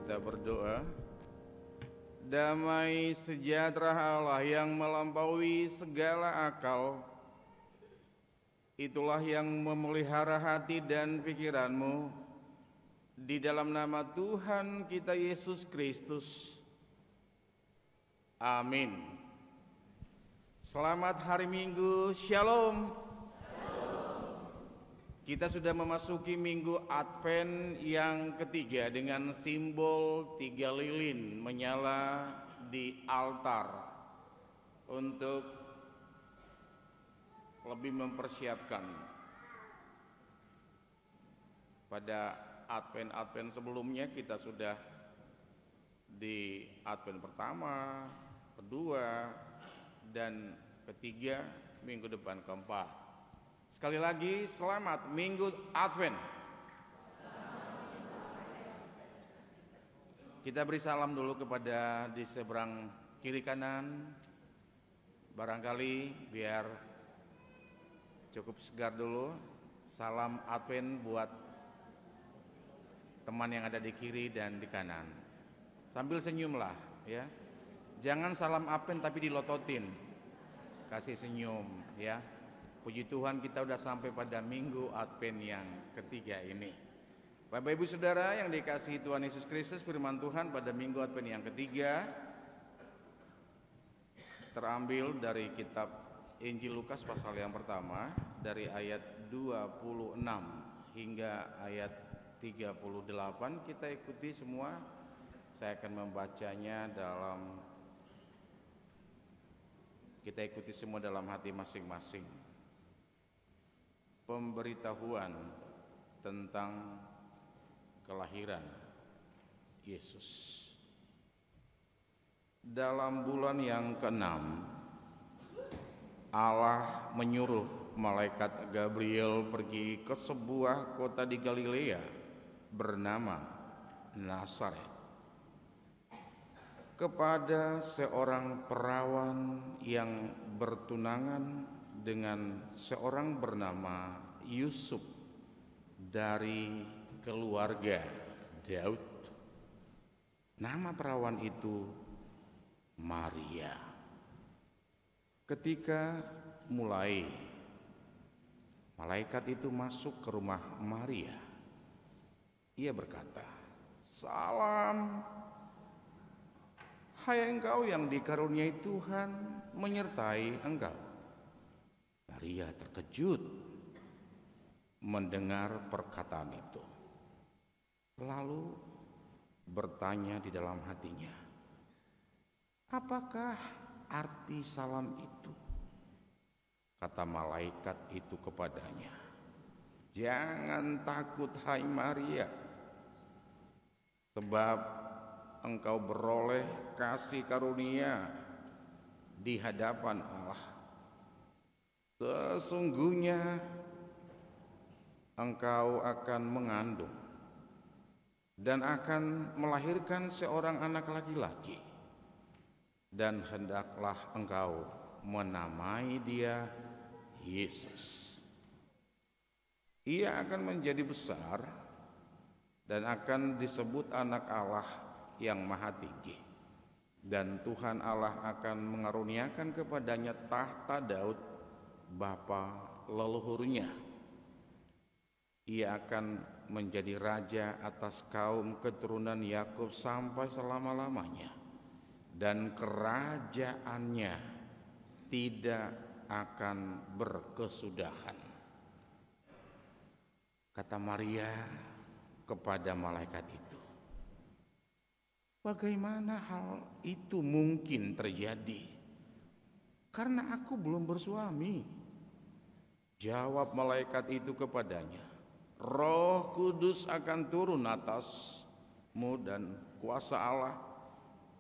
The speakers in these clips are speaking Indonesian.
Kita berdoa. Damai sejahtera Allah yang melampaui segala akal, itulah yang memelihara hati dan pikiranmu di dalam nama Tuhan kita Yesus Kristus. Amin. Selamat hari Minggu, Shalom. Kita sudah memasuki minggu Advent yang ketiga dengan simbol 3 lilin menyala di altar untuk lebih mempersiapkan pada Advent sebelumnya. Kita sudah di Advent pertama, kedua, dan ketiga, minggu depan keempat. Sekali lagi, selamat Minggu Advent. Kita beri salam dulu kepada di seberang kiri kanan. Barangkali biar cukup segar dulu. Salam Advent buat teman yang ada di kiri dan di kanan. Sambil senyumlah ya. Jangan salam Advent tapi dilototin. Kasih senyum ya. Puji Tuhan, kita sudah sampai pada minggu Advent yang ketiga ini. Bapak Ibu Saudara yang dikasihi Tuhan Yesus Kristus, firman Tuhan pada minggu Advent yang ketiga terambil dari kitab Injil Lukas pasal yang pertama dari ayat 26 hingga ayat 38. Kita ikuti semua. Saya akan membacanya kita ikuti semua dalam hati masing-masing. Pemberitahuan tentang kelahiran Yesus. Dalam bulan yang ke-6, Allah menyuruh malaikat Gabriel pergi ke sebuah kota di Galilea bernama Nazaret, kepada seorang perawan yang bertunangan dengan seorang bernama Yusuf dari keluarga Daud. Nama perawan itu Maria. Ketika mulai malaikat itu masuk ke rumah Maria, ia berkata, "Salam, hai engkau yang dikaruniai Tuhan menyertai engkau." Maria terkejut mendengar perkataan itu, lalu bertanya di dalam hatinya, "Apakah arti salam itu?" Kata malaikat itu kepadanya, "Jangan takut hai Maria, sebab engkau beroleh kasih karunia di hadapan Allah. Sesungguhnya engkau akan mengandung dan akan melahirkan seorang anak laki-laki, dan hendaklah engkau menamai dia Yesus. Ia akan menjadi besar dan akan disebut anak Allah yang Maha Tinggi, dan Tuhan Allah akan mengaruniakan kepadanya tahta Daud bapa leluhurnya. Ia akan menjadi raja atas kaum keturunan Yakub sampai selama-lamanya, dan kerajaannya tidak akan berkesudahan." Kata Maria kepada malaikat itu, "Bagaimana hal itu mungkin terjadi? Karena aku belum bersuami." Jawab malaikat itu kepadanya, "Roh Kudus akan turun atasmu, dan kuasa Allah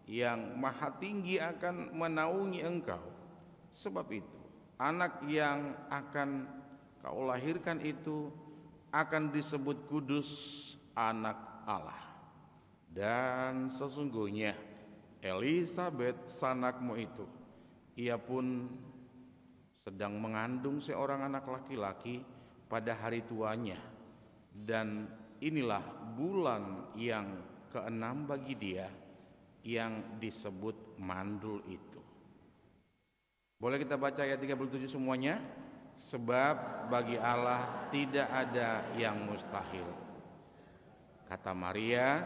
yang Maha Tinggi akan menaungi engkau. Sebab itu, anak yang akan kau lahirkan itu akan disebut kudus, anak Allah. Dan sesungguhnya Elisabet sanakmu itu, ia pun sedang mengandung seorang anak laki-laki pada hari tuanya, dan inilah bulan yang keenam bagi dia yang disebut mandul itu. Boleh kita baca ayat 37 semuanya? Sebab bagi Allah tidak ada yang mustahil. Kata Maria,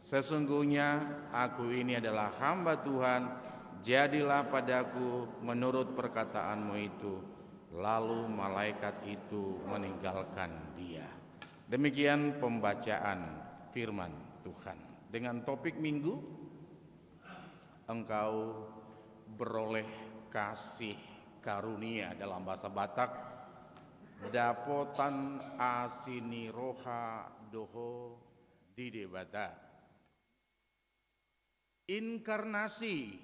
sesungguhnya aku ini adalah hamba Tuhan, jadilah padaku menurut perkataanmu itu. Lalu malaikat itu meninggalkan dia. Demikian pembacaan firman Tuhan. Dengan topik minggu, engkau beroleh kasih karunia, dalam bahasa Batak dapotan asini roha doho didebata. Inkarnasi,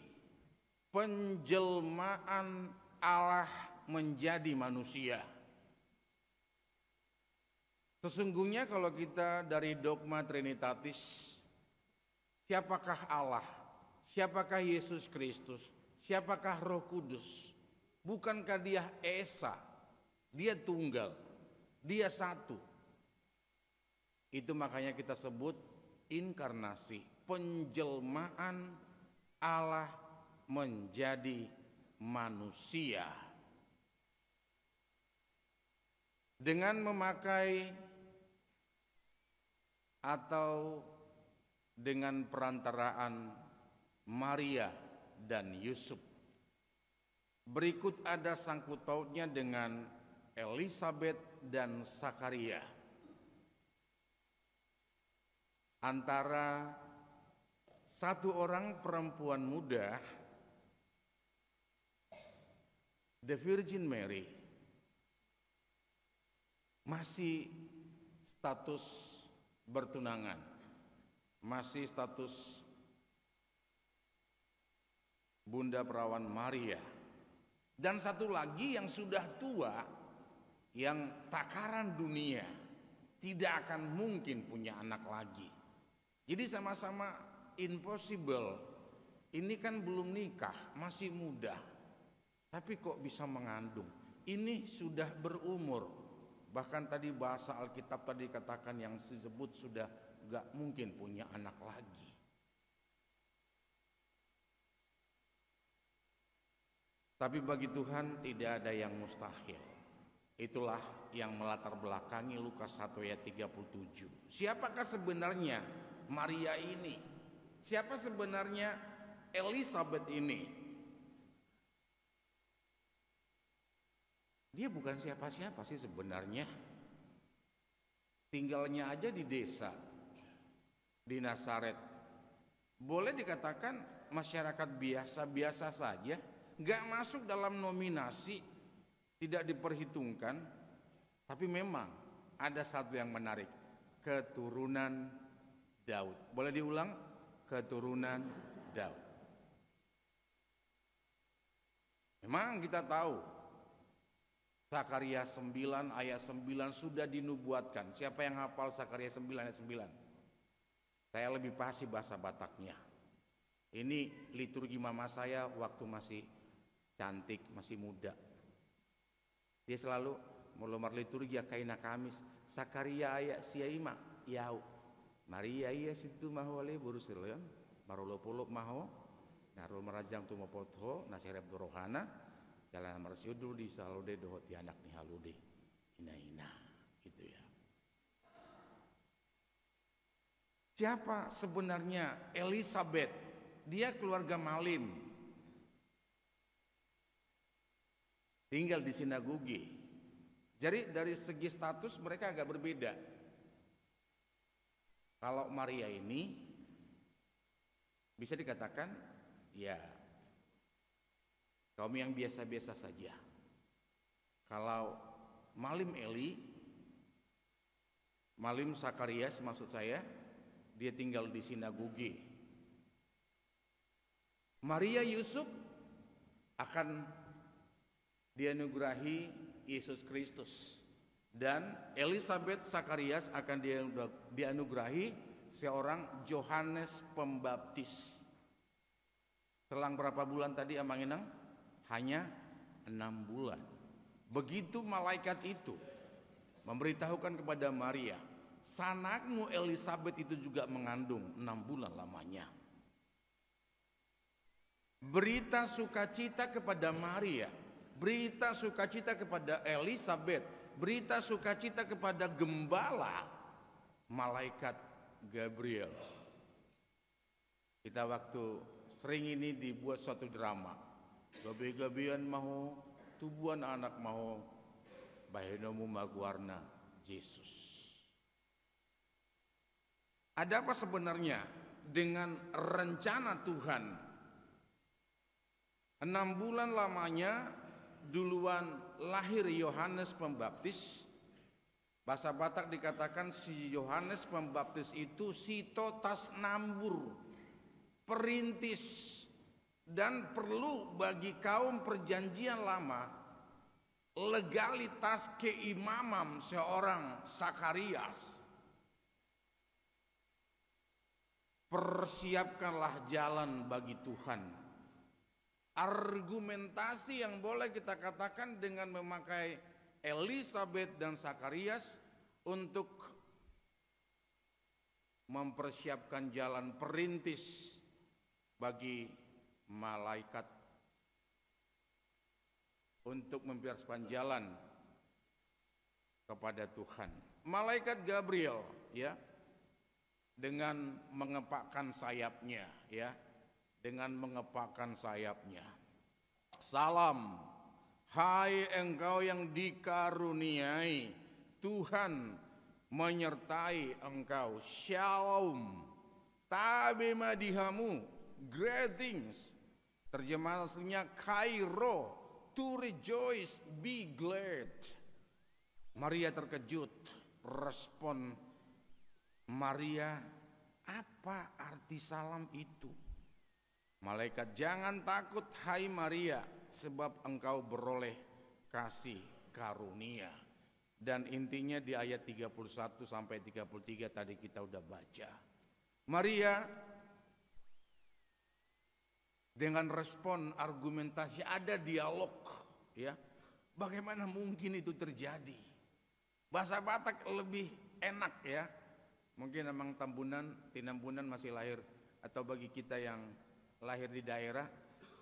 penjelmaan Allah menjadi manusia. Sesungguhnya kalau kita dari dogma Trinitatis, siapakah Allah? Siapakah Yesus Kristus? Siapakah Roh Kudus? Bukankah dia Esa? Dia tunggal, dia satu. Itu makanya kita sebut inkarnasi, penjelmaan Allah menjadi manusia. Dengan memakai atau dengan perantaraan Maria dan Yusuf. Berikut ada sangkut pautnya dengan Elisabet dan Sakaria. Antara satu orang perempuan muda, the Virgin Mary, masih status bertunangan, masih status Bunda Perawan Maria, dan satu lagi yang sudah tua, yang takaran dunia, tidak akan mungkin punya anak lagi. Jadi sama-sama impossible. Ini kan belum nikah, masih muda, tapi kok bisa mengandung? Ini sudah berumur. Bahkan tadi bahasa Alkitab tadi katakan yang disebut sudah gak mungkin punya anak lagi. Tapi bagi Tuhan tidak ada yang mustahil. Itulah yang melatar belakangi Lukas 1 ayat 37. Siapakah sebenarnya Maria ini? Siapa sebenarnya Elisabet ini? Dia bukan siapa-siapa sih sebenarnya. Tinggalnya aja di desa, di Nazaret. Boleh dikatakan masyarakat biasa-biasa saja, gak masuk dalam nominasi, tidak diperhitungkan. Tapi memang ada satu yang menarik, keturunan Daud. Boleh diulang? Keturunan Daud. Memang kita tahu Sakaria 9 ayat 9 sudah dinubuatkan. Siapa yang hafal Sakaria 9 ayat 9? Saya lebih pasti bahasa Bataknya. Ini liturgi mama saya waktu masih cantik, masih muda. Dia selalu melomar liturgi kaina Kamis. Sakaria ayat siaima yau. Maria iya situ mahole burusilon. Marolo puluk maho. Narul merajang tu mapotho nasirep dorohana. Jalan marsyudu di salude dohoti anak ni halude. Ina gitu ya. Siapa sebenarnya Elisabet? Dia keluarga Malim. Tinggal di sinagoge. Jadi dari segi status mereka agak berbeda. Kalau Maria ini bisa dikatakan ya kaum yang biasa-biasa saja. Kalau Malim Eli, Malim Sakarias maksud saya, dia tinggal di sinagoge. Maria Yusuf akan dianugerahi Yesus Kristus, dan Elisabet Sakarias akan dianugerahi seorang Yohanes Pembaptis. Selang berapa bulan tadi Amang Inang? Hanya 6 bulan. Begitu malaikat itu memberitahukan kepada Maria sanakmu Elizabeth itu juga mengandung 6 bulan lamanya. Berita sukacita kepada Maria, berita sukacita kepada Elizabeth, berita sukacita kepada gembala, malaikat Gabriel. Kita waktu sering ini dibuat suatu drama. Gabi-gabian maho, tubuhan anak maho, bahenomu magwarna Yesus. Ada apa sebenarnya dengan rencana Tuhan? 6 bulan lamanya duluan lahir Yohanes Pembaptis. Bahasa Batak dikatakan si Yohanes Pembaptis itu sitotas nambur, perintis, dan perlu bagi kaum perjanjian lama legalitas keimamam seorang Sakarias. Persiapkanlah jalan bagi Tuhan. Argumentasi yang boleh kita katakan dengan memakai Elizabeth dan Sakarias untuk mempersiapkan jalan perintis bagi malaikat untuk mempersiapkan jalan kepada Tuhan. Malaikat Gabriel, ya, dengan mengepakkan sayapnya, ya, dengan mengepakkan sayapnya. Salam, hai engkau yang dikaruniai, Tuhan menyertai engkau. Shalom, tabe madihamu, greetings. Terjemahan aslinya kairo, to rejoice, be glad. Maria terkejut, respon Maria, apa arti salam itu? Malaikat, jangan takut hai Maria, sebab engkau beroleh kasih karunia. Dan intinya di ayat 31 sampai 33 tadi kita udah baca. Maria dengan respon argumentasi, ada dialog, ya. Bagaimana mungkin itu terjadi? Bahasa Batak lebih enak, ya. Mungkin memang Tinambunan masih lahir, atau bagi kita yang lahir di daerah,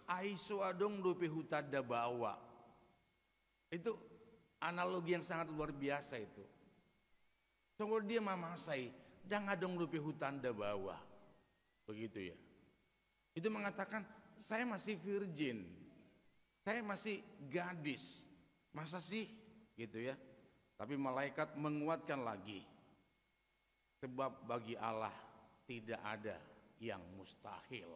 aiso adong rupi hutada bawa. Itu analogi yang sangat luar biasa itu. Tunggu dia mamasai, dan adong rupi hutanda bawa. Begitu ya. Itu mengatakan saya masih virgin, saya masih gadis. Masa sih gitu ya. Tapi malaikat menguatkan lagi. Sebab bagi Allah tidak ada yang mustahil.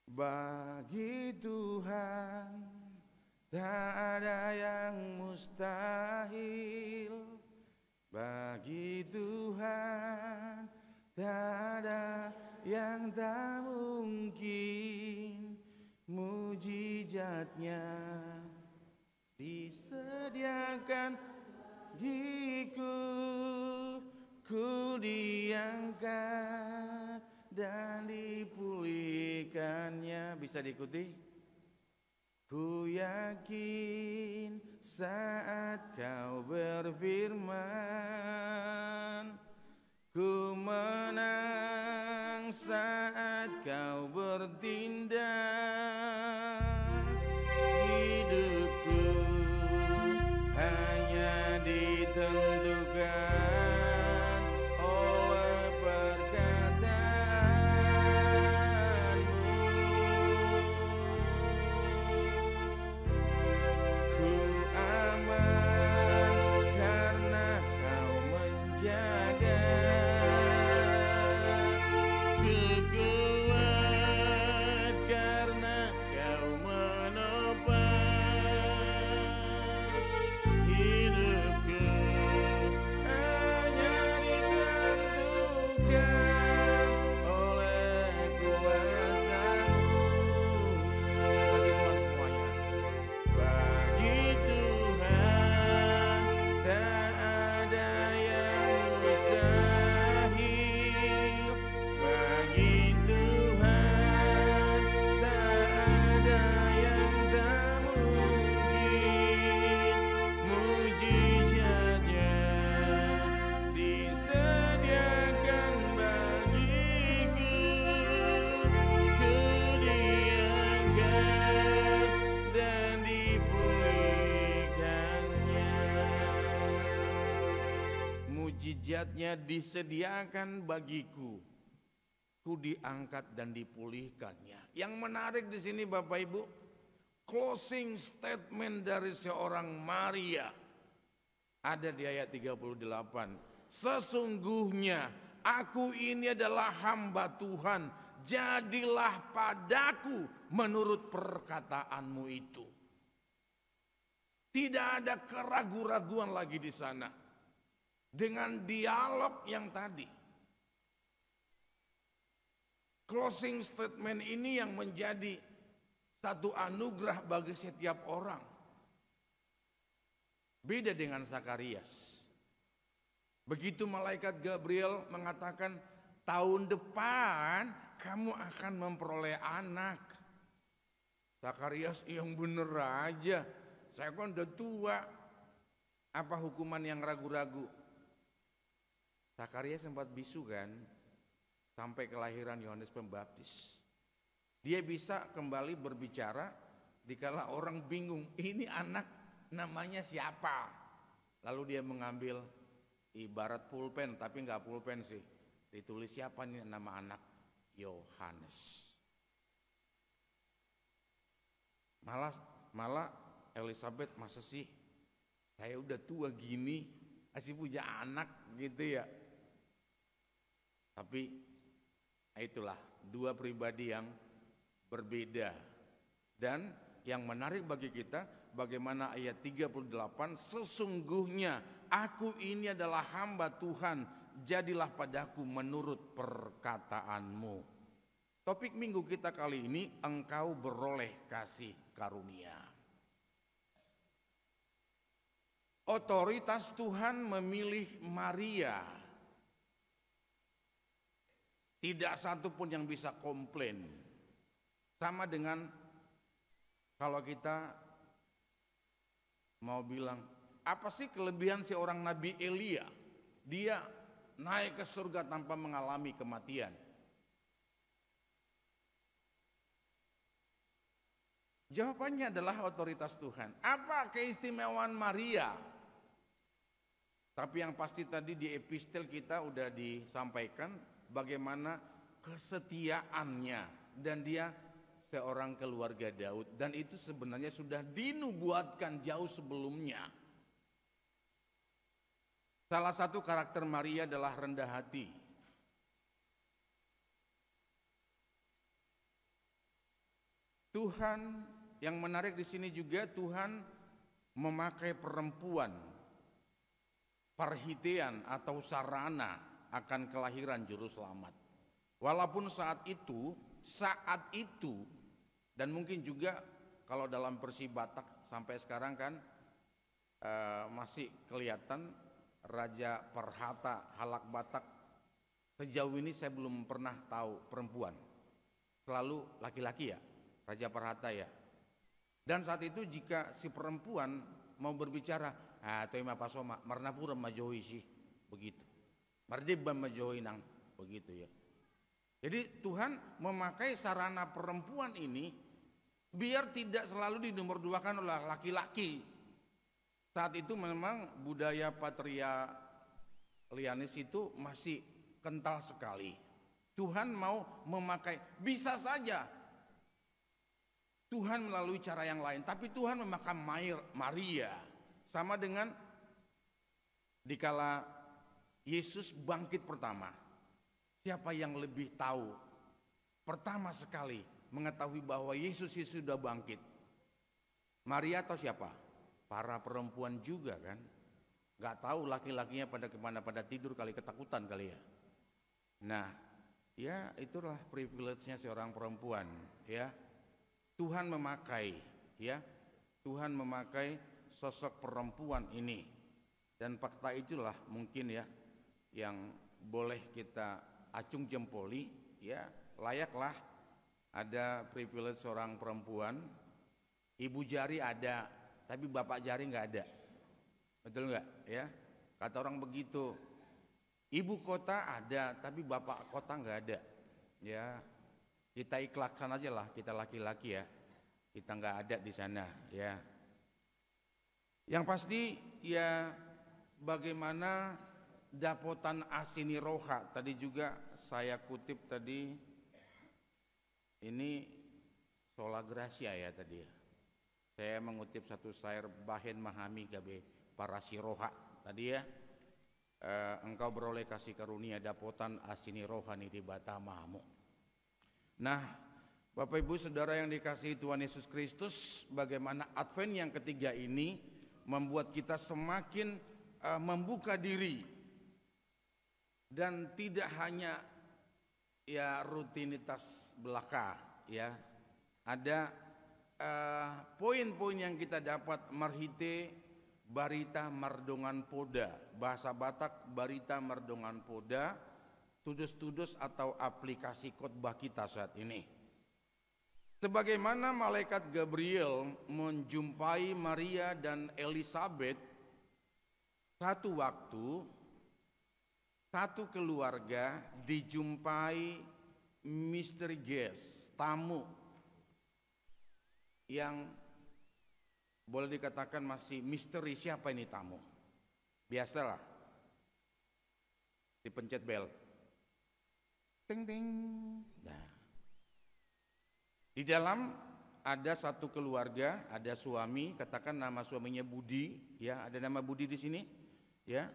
Bagi Tuhan tak ada yang mustahil. Bagi Tuhan tak ada yang tak mungkin. Mujizatnya disediakan bagiku, ku diangkat dan dipulihkannya. Bisa diikuti? Ku yakin saat kau berfirman, ku menang saat kau bertindak. Hidupku hanya ditentukan oleh perkataanmu. Ku aman karena kau menjaga. Ku kuat karena kau menopang. Hidupku hanya ditentukan oleh kuasa-Mu. Bagi Tuhan semuanya. Bagi Tuhan tak ada yang mustahil. Bagi Tuhan tak ada yang tak mungkin. Mujizatnya mujizatnya disediakan bagiku, ku diangkat dan dipulihkannya. Yang menarik di sini Bapak Ibu, closing statement dari seorang Maria ada di ayat 38. Sesungguhnya aku ini adalah hamba Tuhan, jadilah padaku menurut perkataanmu itu. Tidak ada keraguan-raguan lagi di sana. Dengan dialog yang tadi. Closing statement ini yang menjadi satu anugerah bagi setiap orang. Beda dengan Zakarias. Begitu malaikat Gabriel mengatakan, tahun depan kamu akan memperoleh anak. Zakarias, yang bener aja, saya kan udah tua. Apa hukuman yang ragu-ragu? Zakarias sempat bisu kan, sampai kelahiran Yohanes Pembaptis. Dia bisa kembali berbicara dikala orang bingung, ini anak namanya siapa? Lalu dia mengambil ibarat pulpen, tapi enggak pulpen sih. Ditulis siapa nih nama anak? Yohanes. Malah Elizabeth, masa sih saya udah tua gini masih punya anak gitu ya. Tapi itulah dua pribadi yang berbeda. Dan yang menarik bagi kita, bagaimana ayat 38, sesungguhnya aku ini adalah hamba Tuhan, jadilah padaku menurut perkataanmu. Topik minggu kita kali ini, engkau beroleh kasih karunia. Otoritas Tuhan memilih Maria. Tidak satu pun yang bisa komplain. Sama dengan kalau kita mau bilang, apa sih kelebihan seorang Nabi Elia? Dia naik ke surga tanpa mengalami kematian. Jawabannya adalah otoritas Tuhan. Apa keistimewaan Maria? Tapi yang pasti tadi di epistel kita udah disampaikan bagaimana kesetiaannya, dan dia seorang keluarga Daud, dan itu sebenarnya sudah dinubuatkan jauh sebelumnya. Salah satu karakter Maria adalah rendah hati. Tuhan yang menarik di sini juga, Tuhan memakai perempuan, perhitian atau sarana akan kelahiran juru selamat. Walaupun saat itu dan mungkin juga kalau dalam Persi Batak sampai sekarang kan masih kelihatan Raja Perhata Halak Batak. Sejauh ini saya belum pernah tahu perempuan, selalu laki-laki ya, Raja Perhata ya. Dan saat itu jika si perempuan mau berbicara, toima pasoma marnapura majohi sih, begitu. Mardibam majohi nang, begitu ya. Jadi Tuhan memakai sarana perempuan ini biar tidak selalu dinomorduakan oleh laki-laki. Saat itu memang budaya patriarkalis itu masih kental sekali. Tuhan mau memakai, bisa saja Tuhan melalui cara yang lain, tapi Tuhan memakai Maria. Sama dengan dikala Yesus bangkit pertama, siapa yang lebih tahu pertama sekali mengetahui bahwa Yesus sudah bangkit? Maria atau siapa? Para perempuan juga kan. Gak tahu laki-lakinya pada kemana, pada tidur kali, ketakutan kali ya. Nah ya itulah privilege-nya seorang perempuan ya. Tuhan memakai ya, Tuhan memakai sosok perempuan ini. Dan fakta itulah mungkin ya yang boleh kita acung jempoli ya. Layaklah ada privilege seorang perempuan, ibu jari ada tapi bapak jari nggak ada, betul nggak ya? Kata orang begitu. Ibu kota ada tapi bapak kota nggak ada ya. Kita ikhlakan aja lah, kita laki-laki ya, kita nggak ada di sana ya. Yang pasti ya, bagaimana Dapotan Asini Roha. Tadi juga saya kutip tadi, ini Sola Gracia ya tadi ya. Saya mengutip satu syair Bahen Mahami Gabe Parasiroha tadi ya. Engkau beroleh kasih karunia dapotan Asini Rohani di Batamamu. Nah, Bapak Ibu Saudara yang dikasihi Tuhan Yesus Kristus, bagaimana Advent yang ketiga ini membuat kita semakin membuka diri dan tidak hanya ya rutinitas belaka ya. Ada poin-poin yang kita dapat marhite barita mardongan poda, bahasa Batak barita mardongan poda, tudus-tudus atau aplikasi khotbah kita saat ini. Sebagaimana malaikat Gabriel menjumpai Maria dan Elizabeth, satu waktu satu keluarga dijumpai mystery guest, tamu yang boleh dikatakan masih misteri. Siapa ini tamu? Biasalah dipencet bel, ting ting. Nah, di dalam ada satu keluarga, ada suami, katakan nama suaminya Budi, ya, ada nama Budi di sini, ya.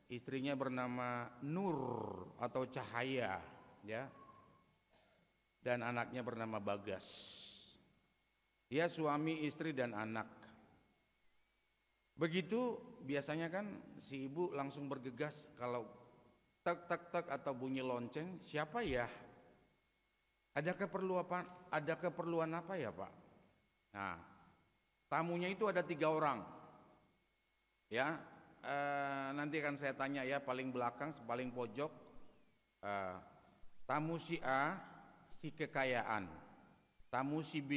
Istrinya bernama Nur atau Cahaya, ya. Dan anaknya bernama Bagas. Ya, suami, istri dan anak. Begitu biasanya kan si ibu langsung bergegas kalau tek tek tek atau bunyi lonceng, siapa ya? Ada keperluan apa ya, Pak? Nah, tamunya itu ada 3 orang. Ya, nanti akan saya tanya ya, paling belakang, paling pojok. Tamu si A, si kekayaan. Tamu si B,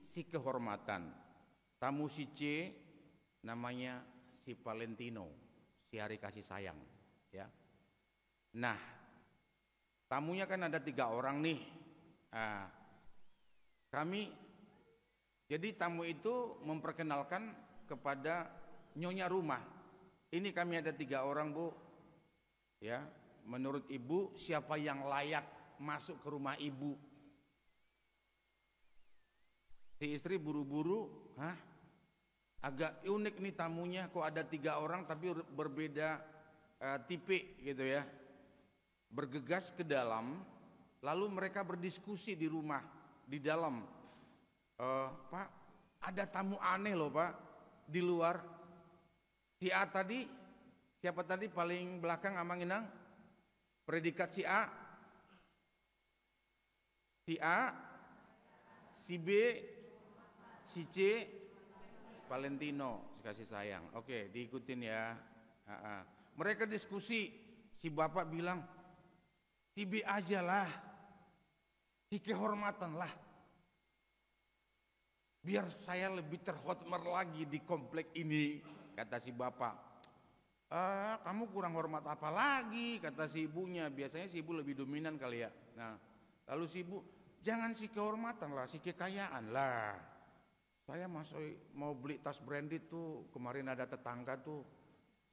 si kehormatan. Tamu si C, namanya si Valentino, si hari kasih sayang. Ya. Nah, tamunya kan ada 3 orang nih. Jadi tamu itu memperkenalkan kepada nyonya rumah. Ini kami ada 3 orang, Bu. Ya, menurut ibu siapa yang layak masuk ke rumah ibu? Si istri buru-buru, agak unik nih tamunya, kok ada 3 orang tapi berbeda tipe gitu ya. Bergegas ke dalam, lalu mereka berdiskusi di rumah, di dalam. Pak, ada tamu aneh loh Pak, di luar. Si A tadi, siapa tadi paling belakang Amang Inang? Predikat si A. Si A, si B, si C, Valentino, si kasih sayang. Oke, diikutin ya. Mereka diskusi, si bapak bilang, si B aja lah, si kehormatan lah. Biar saya lebih terhormat lagi di komplek ini, kata si bapak. Kamu kurang hormat apa lagi, kata si ibunya. Biasanya si ibu lebih dominan kali ya. Nah, lalu si ibu, jangan si kehormatan lah, si kekayaan lah. Saya masih mau beli tas branded tuh, kemarin ada tetangga tuh,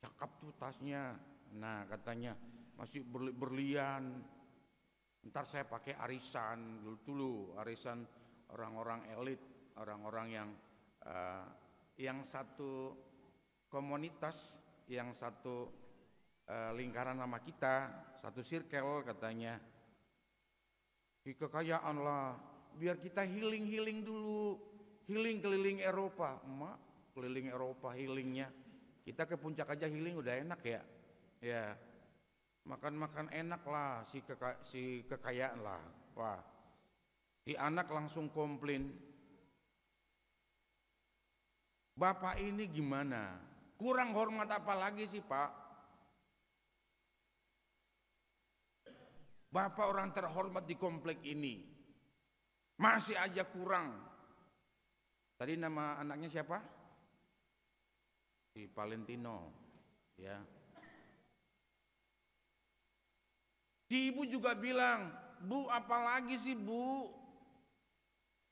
cakep tuh tasnya. Nah katanya masih berlian. Ntar saya pakai arisan dulu, arisan orang-orang elit, orang-orang yang satu komunitas, yang satu lingkaran sama kita, satu circle katanya. Di kekayaan lah, biar kita healing dulu, healing keliling Eropa, emak keliling Eropa healingnya. Kita ke puncak aja healing udah enak ya, ya makan enak lah, si kekayaan lah. Wah, si anak langsung komplain, bapak ini gimana? Kurang hormat apa lagi sih Pak? Bapak orang terhormat di komplek ini, masih aja kurang. Tadi nama anaknya siapa? Si Valentino, ya. Si ibu juga bilang, Bu, apalagi sih Bu?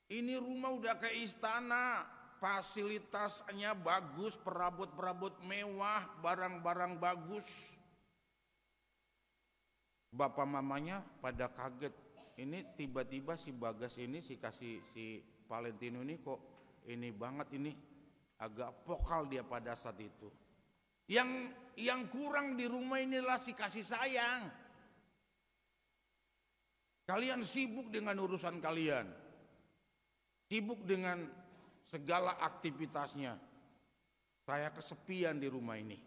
Ini rumah udah kayak istana, fasilitasnya bagus, perabot-perabot mewah, barang-barang bagus. Bapak mamanya pada kaget. Ini tiba-tiba si Bagas ini si Valentino ini kok ini banget ini, agak vokal dia pada saat itu. Yang kurang di rumah inilah si kasih sayang. Kalian sibuk dengan urusan kalian, sibuk dengan segala aktivitasnya. Saya kesepian di rumah ini,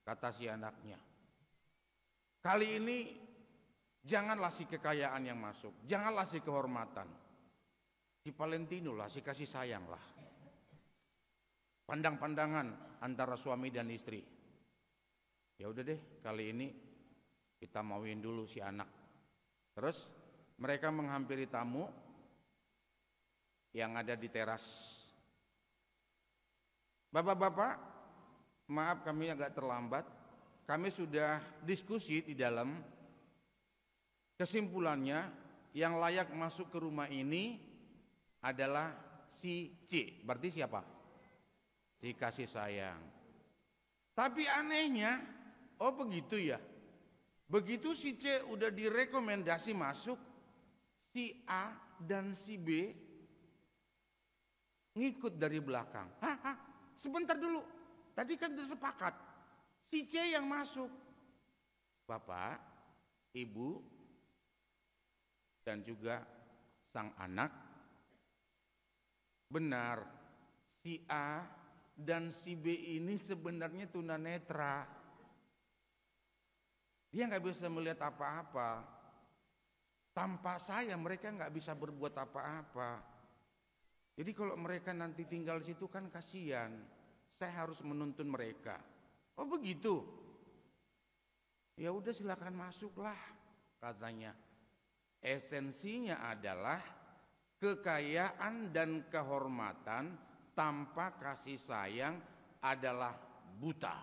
kata si anaknya. Kali ini janganlah si kekayaan yang masuk, janganlah si kehormatan. Si Valentino lah, si kasih sayang lah. Pandang-pandangan antara suami dan istri. Ya udah deh, kali ini kita mauin dulu si anak. Terus mereka menghampiri tamu yang ada di teras. Bapak-bapak, maaf kami agak terlambat. Kami sudah diskusi di dalam. Kesimpulannya, yang layak masuk ke rumah ini adalah si C. Berarti siapa? Si kasih sayang. Tapi anehnya, oh begitu ya. Begitu si C udah direkomendasi masuk, si A dan si B ngikut dari belakang. Sebentar dulu, tadi kan sudah sepakat si C yang masuk. Bapak, Ibu, dan juga sang anak, benar si A dan si B ini sebenarnya tunanetra. Dia nggak bisa melihat apa-apa. Tanpa saya mereka nggak bisa berbuat apa-apa. Jadi kalau mereka nanti tinggal di situ kan kasihan. Saya harus menuntun mereka. Oh begitu. Ya udah silakan masuklah, katanya. Esensinya adalah kekayaan dan kehormatan tanpa kasih sayang adalah buta.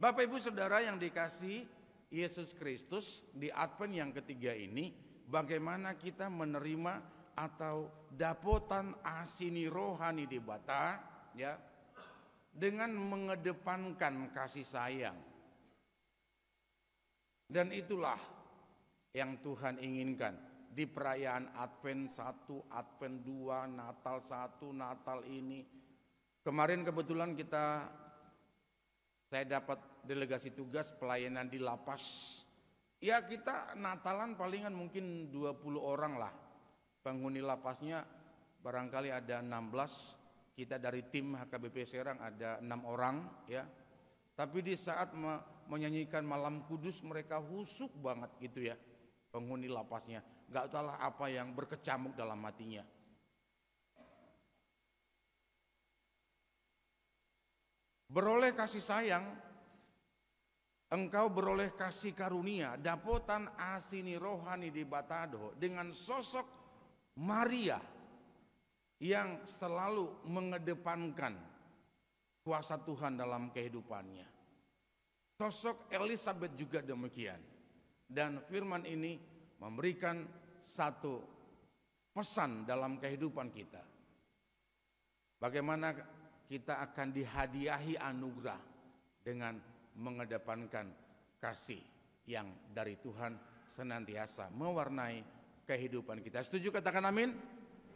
Bapak Ibu Saudara yang dikasihi Yesus Kristus, di Advent yang ketiga ini, bagaimana kita menerima atau dapotan asini rohani di bata, ya, dengan mengedepankan kasih sayang. Dan itulah yang Tuhan inginkan di perayaan Advent 1, Advent 2, Natal 1, Natal ini. Kemarin kebetulan saya dapat delegasi tugas pelayanan di lapas. Ya kita Natalan palingan mungkin 20 orang lah. Penghuni lapasnya barangkali ada 16. Kita dari tim HKBP Serang ada 6 orang ya. Tapi di saat menyanyikan Malam Kudus mereka husuk banget gitu ya, penghuni lapasnya. Gak tahu apa yang berkecamuk dalam hatinya. Beroleh kasih sayang, engkau beroleh kasih karunia, dapotan asini rohani di batado, dengan sosok Maria yang selalu mengedepankan kuasa Tuhan dalam kehidupannya. Sosok Elizabeth juga demikian. Dan firman ini memberikan satu pesan dalam kehidupan kita. Bagaimana kita akan dihadiahi anugerah dengan mengedepankan kasih yang dari Tuhan senantiasa mewarnai kehidupan kita. Setuju, katakan amin.